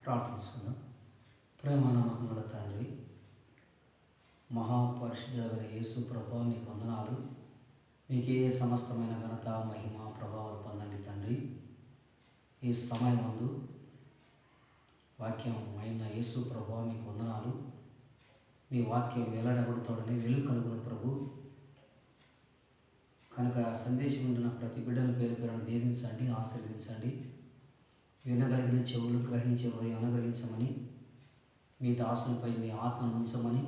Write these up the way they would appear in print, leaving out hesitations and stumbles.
ప్రార్థిస్తున్నాం. ప్రేమ నమ్మకం గల తండ్రి, మహాపరిశుద్ధుడైన యేసు ప్రభువా, మీకు వందనాలు. మీకే సమస్తమైన ఘనత, మహిమ, ప్రభావాలు పొందండి తండ్రి. ఈ సమయం ముందు వాక్యం అయిన యేసు ప్రభువా, మీకు వందనాలు. మీ వాక్యం వెల్లడబడుతోడని వెలుగు కలుగును ప్రభు. కనుక సందేశం ఉండిన ప్రతి బిడ్డను పేరు పేరును దీవించండి, ఆశీర్వదించండి. వినగలిగిన చెవులు, గ్రహించే హృదయం అనుగ్రహించమని, మీ దాసునిపై మీ ఆత్మను ఉంచమని,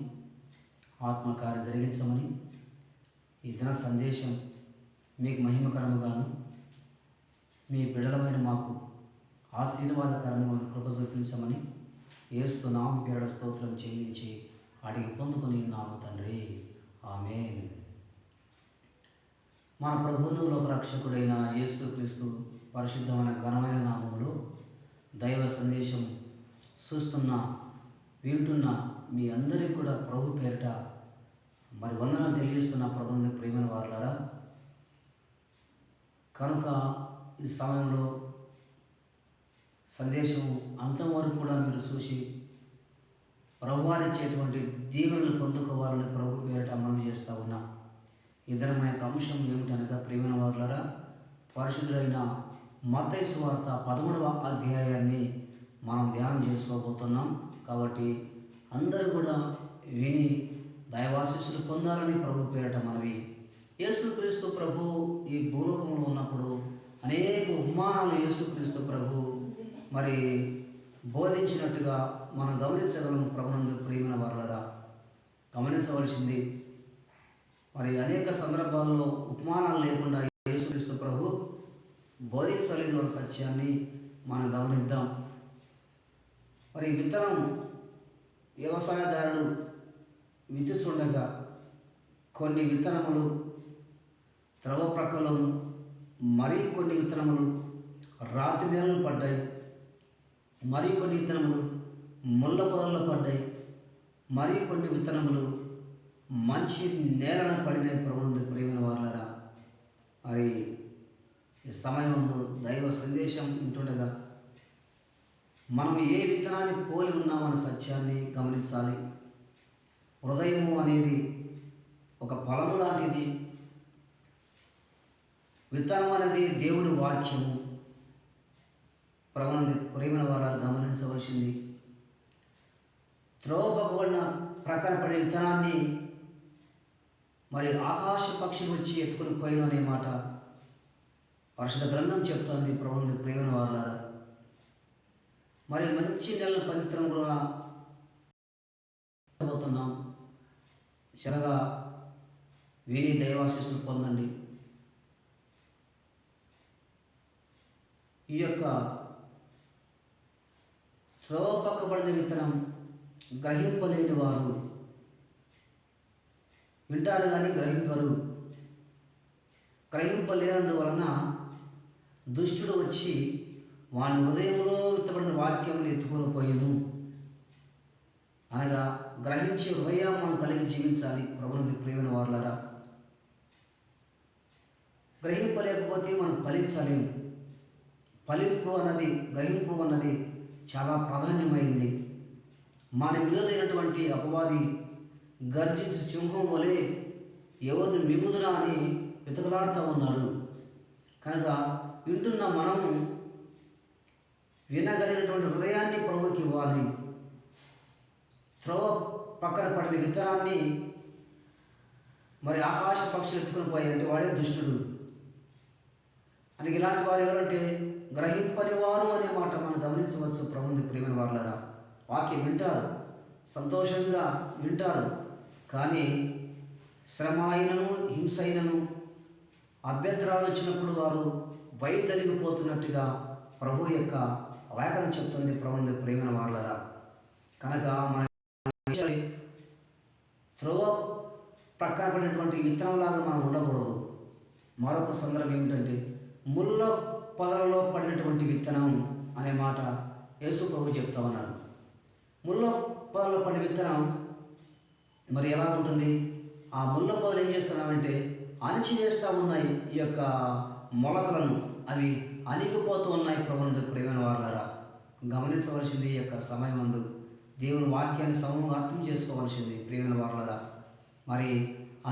ఆత్మకార్యం జరిగించమని, ఈ దిన సందేశం మీకు మహిమకరముగాను, మీ బిడ్డలమైన మాకు ఆశీర్వాదకరముగా కృప చూపించమని యేసు నామమున పేరట స్తోత్రం చెల్లించి అడిగి పొందుకొని ఉన్నాము తండ్రి. ఆమేన్. మన ప్రభువును లోకరక్షకుడైన యేసుక్రీస్తు పరిశుద్ధమైన ఘనమైన నామములో దైవ సందేశం చూస్తున్న, వింటున్న మీ అందరికీ కూడా ప్రభు పేరిట మరి వందనాలు తెలియజేస్తున్న ప్రభువుని ప్రియమైన వారులారా. కనుక ఈ సమయంలో సందేశం అంతం వరకు కూడా మీరు చూసి ప్రభువారిచ్చేటువంటి దీవెనలు పొందుకోవాలని ప్రభు పేరిట మనం చేస్తూ ఉన్నా. ఇద్దరు మన యొక్క అంశం ఏమిటనగా, ప్రియమైన వారులారా, పరిశుద్ధుడైన మత్తయి సువార్త 13వ అధ్యాయాన్ని మనం ధ్యానం చేసుకోబోతున్నాం. కాబట్టి అందరూ కూడా విని దైవాశీస్సులు పొందాలని ప్రభు పేరిట మనవి. యేసుక్రీస్తు ప్రభు ఈ భూలోకంలో ఉన్నప్పుడు అనేక ఉపమానాలు యేసుక్రీస్తు ప్రభు మరి బోధించినట్టుగా మనం గమనించగలం. ప్రభునందు ప్రియమైన వారులారా, గమనించవలసింది మరి అనేక సందర్భాల్లో ఉపమానాలు లేకుండా యేసుక్రీస్తు ప్రభు బోధించలేదు అనే సత్యాన్ని మనం గమనిద్దాం. మరి విత్తనం వ్యవసాయదారుడు విత్తుచుండగా కొన్ని విత్తనములు త్రవ ప్రక్కలను, మరి కొన్ని విత్తనములు రాతి నేలలు పడ్డాయి, మరి కొన్ని విత్తనములు ముళ్ళ పొదల్లో పడ్డాయి, మరి కొన్ని విత్తనములు మంచి నేలన పడినాయి. ప్రభువునందు ప్రియమైన వారులారా, మరి ఈ సమయంలో దైవ సందేశం వింటుండగా మనం ఏ విత్తనాన్ని పోలి ఉన్నామన్న సత్యాన్ని గమనించాలి. హృదయము అనేది ఒక ఫలము లాంటిది. విత్తనం అనేది దేవుని వాక్యము. ప్రభువునందు ప్రియమైన వారు గమనించవలసింది, త్రోవపక్కబడిన ప్రక్కన పడే విత్తనాన్ని మరి ఆకాశ పక్షులు వచ్చి ఎత్తుకుని పోయిన అనే మాట పరిశుద్ధ గ్రంథం చెప్తోంది. ప్రభువునందు ప్రియమైన వారులారా, మరి మంచి నెలల పవిత్రం కూడా పోతున్నాం. చరగా విని దైవాశీస్సులు పొందండి. ఈ యొక్క త్రోవ పక్కబడిన విత్తనం గ్రహింపలేని వారు వింటారు కానీ గ్రహింపరు. గ్రహింపలేనందువలన దుష్టుడు వచ్చి వాని హృదయంలో విత్తబడిన వాక్యములు ఎత్తుకొని పోయేను. అనగా గ్రహించే హృదయం మనం కలిగి జీవించాలి. ప్రభువునందు ప్రియమైన వారులారా, గ్రహింపలేకపోతే మనం ఫలించలేము. ఫలింపు అన్నది, గ్రహింపు అన్నది చాలా ప్రాధాన్యమైంది. మన విరోధైనటువంటి అపవాది గర్జించి సింహం వలె ఎవరిని మిగుదునా అని వెతకలాడుతూ ఉన్నాడు. కనుక వింటున్న మనము వినగలిగినటువంటి హృదయాన్ని ప్రభువుకి ఇవ్వాలి. త్రోవ పక్కన పడిన విత్తనాన్ని మరి ఆకాశ పక్షులు ఎత్తుకుని పోయాయంటే వాడే దుష్టుడు. అని ఇలాంటి వారు ఎవరంటే గ్రహింపని వారు అనే మాట మనం గమనించవచ్చు. ప్రభువునందు ప్రియమైన వారులారా, వాక్యం వింటారు, సంతోషంగా వింటారు, కానీ శ్రమ అయినను, హింస అయినను, అభ్యంతరాలు వచ్చినప్పుడు వారు వైదొలిగిపోతున్నట్టుగా ప్రభు యొక్క లేఖనం చెప్తుంది. ప్రభువునందు ప్రియమైన వారులారా, కనుక మన త్రోవ ప్రక్కన పడినటువంటి విత్తనంలాగా మనం ఉండకూడదు. మరొక సందర్భం ఏమిటంటే, ముళ్ళ పొదలలో పడినటువంటి విత్తనం అనే మాట యేసు ప్రభు చెప్తా ఉన్నారు. ముళ్ళ పొదలలో పడిన విత్తనం మరి ఎలా ఉంటుంది? ఆ ముళ్ళ పొదలు ఏం చేస్తున్నామంటే అణిచివేస్తూ ఉన్నాయి ఈ యొక్క మొలకలను. అవి అణిగిపోతూ ఉన్నాయి. ప్రభువునందు ప్రియమైన వారులారా, గమనించవలసింది ఈ యొక్క సమయం అందు దేవుని వాక్యాన్ని సమూహంగా అర్థం చేసుకోవాల్సింది ప్రియమైన వారలరా. మరి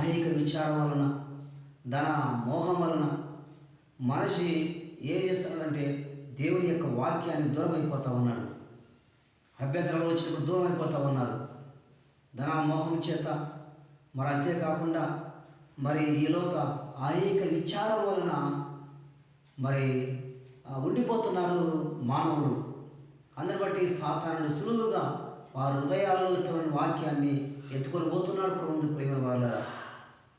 ఐహిక విచారం వలన, ధన మోహం వలన మనిషి ఏం చేస్తున్నాడంటే దేవుని యొక్క వాక్యాన్ని దూరం అయిపోతా ఉన్నాడు. అభ్యంతరాలు వచ్చినప్పుడు దూరం అయిపోతూ ఉన్నారు ధన మోహం చేత. మరి అంతేకాకుండా మరి ఈలోక ఐహిక విచారం వలన మరి ఉండిపోతున్నారు మానవులు. అందుని బట్టి సాతానుడు సులువుగా వారి హృదయాల్లో ఇతరుల వాక్యాన్ని ఎత్తుకొని పోతున్నాడు. ప్రభునందు ప్రియమైన వారలారా,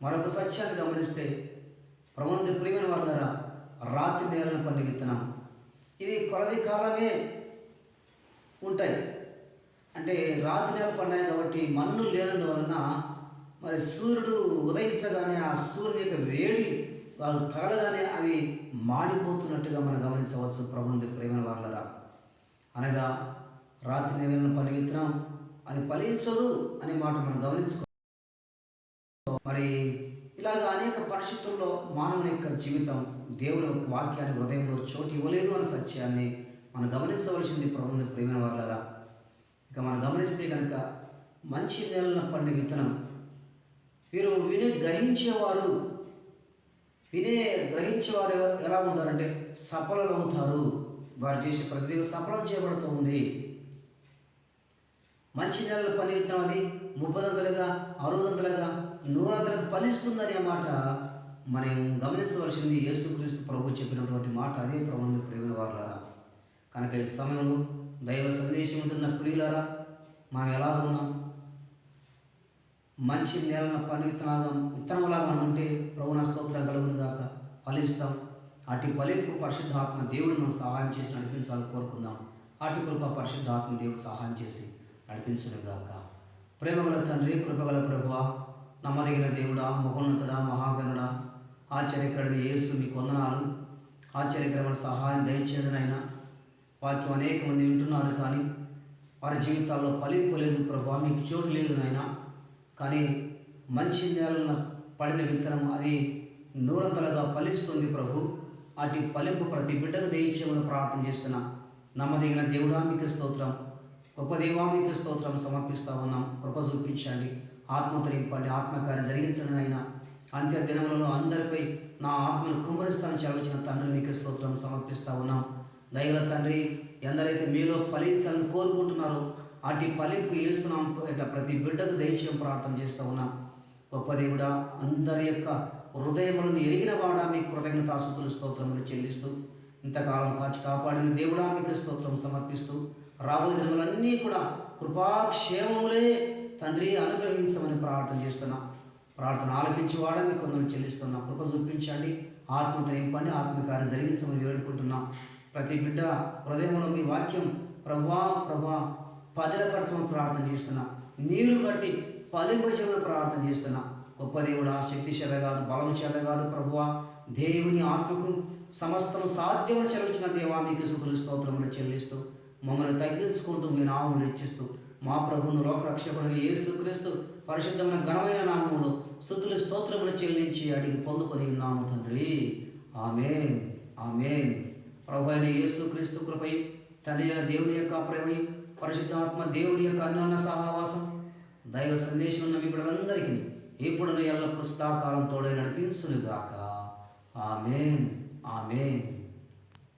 మరొక సత్యాన్ని గమనిస్తే ప్రభునందు ప్రియమైన వారలారా, రాత్రి నేలను పండే విత్తనం ఇది కొలది కాలమే ఉంటాయి. అంటే రాత్రి నేల పండాయి కాబట్టి మన్ను లేనందువలన మరి సూర్యుడు ఉదయించగానే ఆ సూర్యుని యొక్క వేడి వాళ్ళు తగలగానే అవి మాడిపోతున్నట్టుగా మనం గమనించవచ్చు. ప్రభునందు ప్రియమైన వారలారా, అనగా రాత్రి నేలను పండే విత్తనం అది ఫలించదు అనే మాట మనం గమనించుకో. మరి ఇలాగ అనేక పరిస్థితుల్లో మానవుని యొక్క జీవితం దేవుని యొక్క వాక్యాన్ని హృదయంలో చోటు ఇవ్వలేదు అనే సత్యాన్ని మనం గమనించవలసింది. ప్రభునందు ప్రియమైన వారలారా, ఇక మనం గమనిస్తే కనుక మంచి నేలన పండే విత్తనం వీరు గ్రహించేవారు ఎలా ఉంటారంటే సఫలమవుతారు. వారు చేసే ప్రతి సఫలం చేయబడుతూ ఉంది. మంచి నెలల పని విత్తనం అది 30 60 100 ఫలిస్తుందనే మాట మనం గమనించవలసింది. యేసుక్రీస్తు ప్రభు చెప్పినటువంటి మాట అదే. ప్రభునందు ప్రియమైన వారలారా, కనుక ఈ సమయంలో దైవ సందేశం ఉంటున్న ప్రియులారా, మనం ఎలా ఉన్నాం? మంచి నేలన పని విత్తనంలాగా మనం ఉంటే ప్రభునా స్తోత్రం కలుగును గాక, ఫలిస్తాం. అటు ఫలింపు పరిశుద్ధాత్మ దేవుడు మనకు సహాయం చేసి నడిపించాలని కోరుకుందాం. అటు కృప పరిశుద్ధాత్మ దేవుడు సహాయం చేసి నడిపించును గాక. ప్రేమగల తండ్రి, కృపగల ప్రభువా, నమ్మదగిన దేవుడా, మహోన్నతుడా, మహాగణుడా, ఆశ్చర్యకరుడు యేసు మీకు వందనాలు. ఆశ్చర్యకరమైన సహాయం దయచేయండి నాయన. వాక్యం అనేక మంది వింటున్నారు కానీ వారి జీవితాల్లో ఫలింపు లేదు ప్రభువా, మీకు చోటు లేదు నాయన. కానీ మంచి నేలన పడిన విత్తనం అది 100 ఫలిస్తుంది ప్రభు. అటు ఫలింపు ప్రతి బిడ్డకు దయచేయమని ప్రార్థన చేస్తున్నా. నమ్మదగిన దేవుడా మీకు స్తోత్రం, గొప్ప దేవా మీకు స్తోత్రం సమర్పిస్తా ఉన్నాం. కృప చూపించండి, ఆత్మతో నింపండి, ఆత్మకార్యం జరిగించండి అయినా. అంత్య దినములలో అందరిపై నా ఆత్మను కుమ్మరిస్తాను చదివించిన తండ్రి మీకు స్తోత్రం సమర్పిస్తా ఉన్నాం. దైవ తండ్రి, ఎందరైతే మీలో ఫలించాలని కోరుకుంటున్నారో అటు ఫలింపు వేస్తున్నాం ప్రతి బిడ్డకు దయచేయం ప్రార్థన చేస్తూ ఉన్నాం. గొప్ప దేవుడా, అందరి యొక్క హృదయములను ఎరిగిన వాడా మీకు కృతజ్ఞతాస్తుతులు స్తోత్రములు చెల్లిస్తూ, ఇంతకాలం కాచి కాపాడిన దేవుడా మీకు స్తోత్రం సమర్పిస్తూ, రాబోయే దినములన్నీ కూడా కృపాక్షేమములే తండ్రి అనుగ్రహించమని ప్రార్థన చేస్తున్నా. ప్రార్థన ఆలపించి వాడా మీకు కొందరు చెల్లిస్తున్నా. కృప చూపించండి, ఆత్మతో నింపండి, ఆత్మకార్యం జరిగించమని వేడుకుంటున్నాం. ప్రతి బిడ్డ హృదయంలో మీ వాక్యం ప్రభువా పదిలపరచమని ప్రార్థన చేస్తున్నా. నీరు కట్టి ఫలింపజేయమని ప్రార్థన చేస్తున్నా. గొప్ప దేవుడా, శక్తి చేత కాదు, బలం చేత కాదు ప్రభువా, దేవుని ఆత్మకు సమస్తం సాధ్యమని చెల్లించిన దేవా మీకు స్తుతులు స్తోత్రములు చెల్లిస్తూ, మమ్మల్ని తగ్గించుకుంటూ మీ నామమును హెచ్చిస్తూ, మా ప్రభువును లోకరక్షకుడైన యేసుక్రీస్తు పరిశుద్ధమైన ఘనమైన నామములో స్తుతులు స్తోత్రములు చెల్లించి అడిగి పొందుకొని ఉన్నాము తండ్రి. ఆమేన్, ఆమేన్. ప్రభు అయిన యేసుక్రీస్తు కృపయు, తండ్రి అయిన దేవుని యొక్క ప్రేమయు, పరిశుద్ధాత్మ దేవుని యొక్క అన్యోన్య సహవాసం, దైవ సందేశం ఉన్న మీ బిడ్డలందరికీ ఎప్పుడున్న ఎల్లప్పుడూ సదాకాలం తోడై నడిపించునుగాక. ఆమేన్, ఆమేన్.